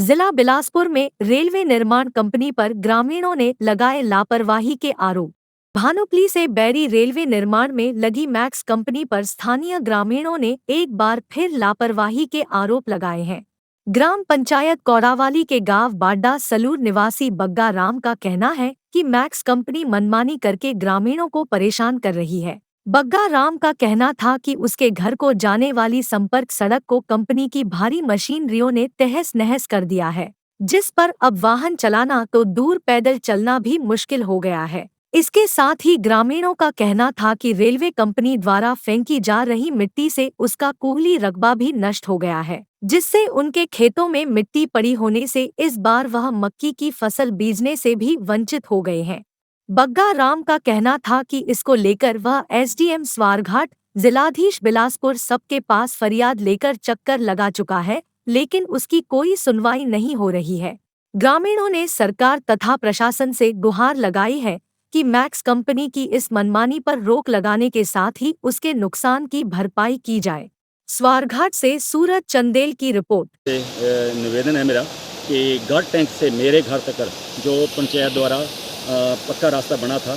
जिला बिलासपुर में रेलवे निर्माण कंपनी पर ग्रामीणों ने लगाए लापरवाही के आरोप। भानुपली से बैरी रेलवे निर्माण में लगी मैक्स कंपनी पर स्थानीय ग्रामीणों ने एक बार फिर लापरवाही के आरोप लगाए हैं। ग्राम पंचायत कौड़ावाली के गांव बाड्डा सलूर निवासी बग्गा राम का कहना है कि मैक्स कंपनी मनमानी करके ग्रामीणों को परेशान कर रही है। बग्गा राम का कहना था कि उसके घर को जाने वाली संपर्क सड़क को कंपनी की भारी मशीनरियों ने तहस नहस कर दिया है, जिस पर अब वाहन चलाना तो दूर पैदल चलना भी मुश्किल हो गया है। इसके साथ ही ग्रामीणों का कहना था कि रेलवे कंपनी द्वारा फेंकी जा रही मिट्टी से उसका कुहली रकबा भी नष्ट हो गया है, जिससे उनके खेतों में मिट्टी पड़ी होने से इस बार वह मक्की की फसल बीजने से भी वंचित हो गए हैं। बग्गा राम का कहना था कि इसको लेकर वह एसडीएम स्वारघाट, जिलाधीश बिलासपुर सबके पास फरियाद लेकर चक्कर लगा चुका है, लेकिन उसकी कोई सुनवाई नहीं हो रही है। ग्रामीणों ने सरकार तथा प्रशासन से गुहार लगाई है कि मैक्स कंपनी की इस मनमानी पर रोक लगाने के साथ ही उसके नुकसान की भरपाई की जाए। स्वारघाट से सूरज चंदेल की रिपोर्ट। निवेदन है मेरा कि गढ़ टैंक से मेरे घर तक जो पंचायत द्वारा पक्का रास्ता बना था,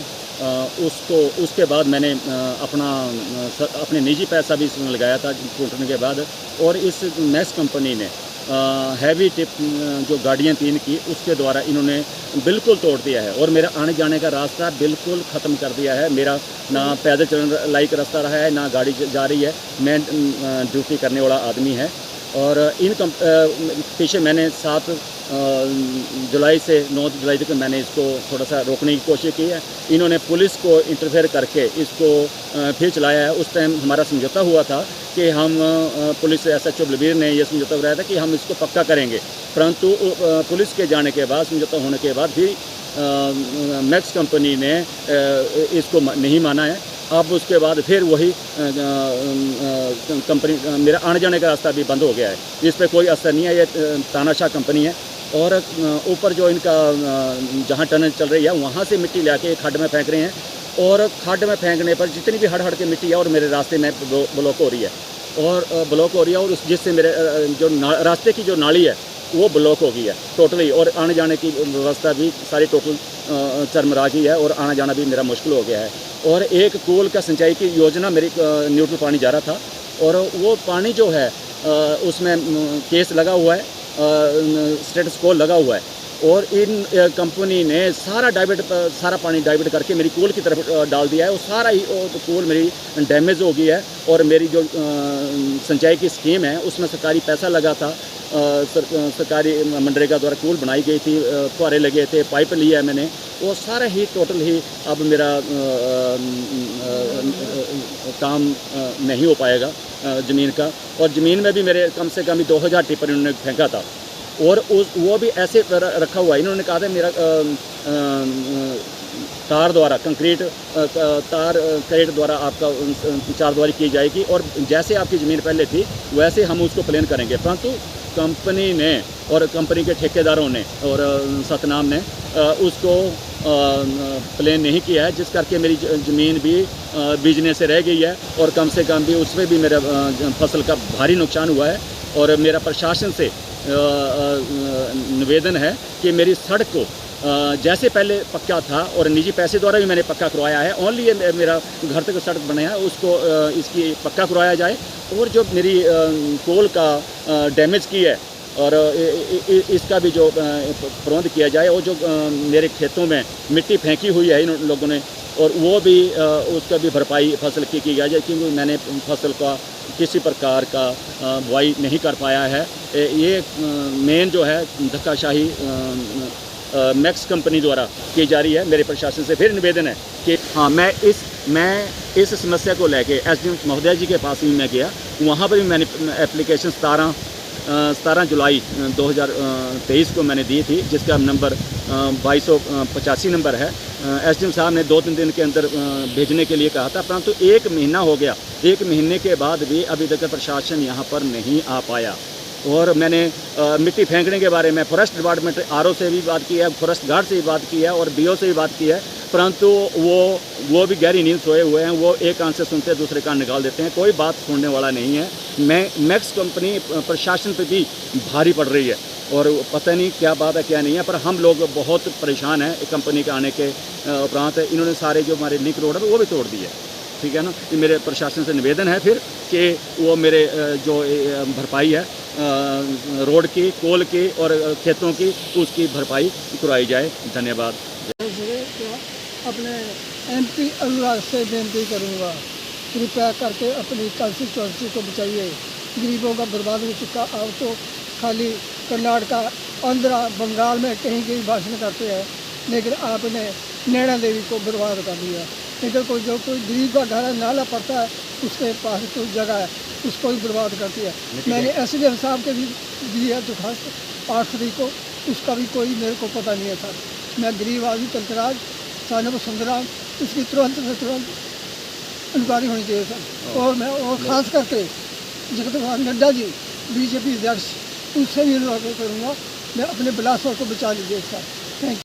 उसके बाद मैंने अपने निजी पैसा भी इसमें लगाया था टूटने के बाद, और इस मैक्स कंपनी ने हैवी टिप जो गाड़ियाँ 3 की उसके द्वारा इन्होंने बिल्कुल तोड़ दिया है और मेरा आने जाने का रास्ता बिल्कुल ख़त्म कर दिया है। मेरा ना पैदल चलने लायक रास्ता रहा है, ना गाड़ी जा रही है। मैं ड्यूटी करने वाला आदमी है और इन पीछे मैंने 7 जुलाई से 9 जुलाई तक मैंने इसको थोड़ा सा रोकने की कोशिश की है। इन्होंने पुलिस को इंटरफेयर करके इसको फिर चलाया है। उस टाइम हमारा समझौता हुआ था कि हम पुलिस SHO बलबीर ने यह समझौता कराया था कि हम इसको पक्का करेंगे, परंतु पुलिस के जाने के बाद, समझौता होने के बाद भी मैक्स कंपनी ने इसको नहीं माना है। अब उसके बाद फिर वही कंपनी, मेरा आने जाने का रास्ता भी बंद हो गया है। इस पर कोई असर नहीं है। ये तानाशाह कंपनी है और ऊपर जो इनका जहाँ टनल चल रही है वहाँ से मिट्टी लाके खड्ड में फेंक रहे हैं और खड्ड में फेंकने पर जितनी भी हड़ के मिट्टी है और मेरे रास्ते में ब्लॉक हो रही है और जिससे मेरे जो रास्ते की जो नाली है वो ब्लॉक हो गई है टोटली, और आने जाने की व्यवस्था भी सारी टोटल चरमरा गई है और आना जाना भी मेरा मुश्किल हो गया है। और एक कूल का सिंचाई की योजना मेरी न्यूट्रल पानी जा रहा था और वो पानी जो है उसमें केस लगा हुआ है, स्टेटस को लगा हुआ है और इन कंपनी ने सारा पानी डाइवर्ट करके मेरी कूल की तरफ डाल दिया है। वो सारा ही कूल मेरी डैमेज हो गई है और मेरी जो सिंचाई की स्कीम है उसमें सरकारी पैसा लगा था, सरकारी मनरेगा द्वारा कूल बनाई गई थी, फुहारे लगे थे, पाइप लिया है मैंने, वो सारा ही टोटल ही अब मेरा काम नहीं हो पाएगा ज़मीन का। और ज़मीन में भी मेरे कम से कम 2000 टिपर इन्होंने फेंका था और वो भी ऐसे रखा हुआ है। इन्होंने कहा था मेरा तार द्वारा कंक्रीट तार क्रेट द्वारा आपका चारदीवारी की जाएगी और जैसे आपकी ज़मीन पहले थी वैसे हम उसको प्लान करेंगे, परंतु कंपनी ने और कंपनी के ठेकेदारों ने और सतनाम ने उसको प्लान नहीं किया है, जिस करके मेरी ज़मीन भी बीजने से रह गई है और कम से कम भी उसमें भी मेरा फसल का भारी नुकसान हुआ है। और मेरा प्रशासन से निवेदन है कि मेरी सड़क को जैसे पहले पक्का था और निजी पैसे द्वारा भी मैंने पक्का करवाया है, ओनली ये मेरा घर तक सड़क बनाया है उसको इसकी पक्का करवाया जाए और जो मेरी पोल का डैमेज की है और इसका भी जो प्रबंध किया जाए और जो मेरे खेतों में मिट्टी फेंकी हुई है इन लोगों ने और वो भी उसका भी भरपाई फसल की जाए, क्योंकि मैंने फसल का किसी प्रकार का बुआई नहीं कर पाया है। ये मेन जो है धक्काशाही मैक्स कंपनी द्वारा की जा रही है। मेरे प्रशासन से फिर निवेदन है कि हाँ, मैं इस समस्या को लेके SDM महोदय जी के पास भी मैं गया, वहाँ पर भी मैंने एप्लीकेशन 17 जुलाई 2023 को मैंने दी थी, जिसका नंबर 2285 नंबर है। SDM साहब ने 2-3 दिन के अंदर भेजने के लिए कहा था, परंतु 1 महीना हो गया। 1 महीने के बाद भी अभी तक प्रशासन यहाँ पर नहीं आ पाया। और मैंने मिट्टी फेंकने के बारे में फॉरेस्ट डिपार्टमेंट RO से भी बात की है, फॉरेस्ट गार्ड से भी बात की है और BO से भी बात की है, परंतु वो भी गहरी नींद सोए हुए हैं। वो एक कान से सुनते हैं दूसरे कान निकाल देते हैं, कोई बात सुनने वाला नहीं है। मैक्स कंपनी प्रशासन पर भी भारी पड़ रही है और पता नहीं क्या बात है क्या नहीं है, पर हम लोग बहुत परेशान हैं कंपनी के आने के उपरांत। इन्होंने सारे जो हमारे लिंक रोड है वो भी तोड़ दिए, ठीक है ना। ये मेरे प्रशासन से निवेदन है फिर कि वो मेरे जो भरपाई है रोड की, कोल की और खेतों की, उसकी भरपाई करवाई जाए। धन्यवाद। अपने MP अनुराग से बेनती करूँगा, कृपया करके अपनी कंस्टिट्यूंसी को बचाइए। गरीबों का बर्बाद हो चुका, अब तो खाली कर्नाटका, आंध्रा, बंगाल में कहीं कहीं भाषण करते हैं, लेकिन आपने नैना देवी को बर्बाद कर दिया। लेकिन कोई जो कोई गरीब का घर है, नाला पड़ता है, उसके पास कोई जगह है, उसको भी बर्बाद करती है। मैंने SDM साहब के भी दी है दरख्वास्त 8 तारीख को, उसका भी कोई मेरे को पता नहीं है सर। मैं गरीब आदमी तलतराज सानब सुंदराम, इसकी तुरंत से तुरंत इंक्वायरी होनी चाहिए सर। और मैं और ख़ास करके जगत प्रकाश नड्डा जी BJP अध्यक्ष, उनसे भी अनुरोध करूँगा, मैं अपने बिलासपुर को बचा लीजिए सर। Thank you.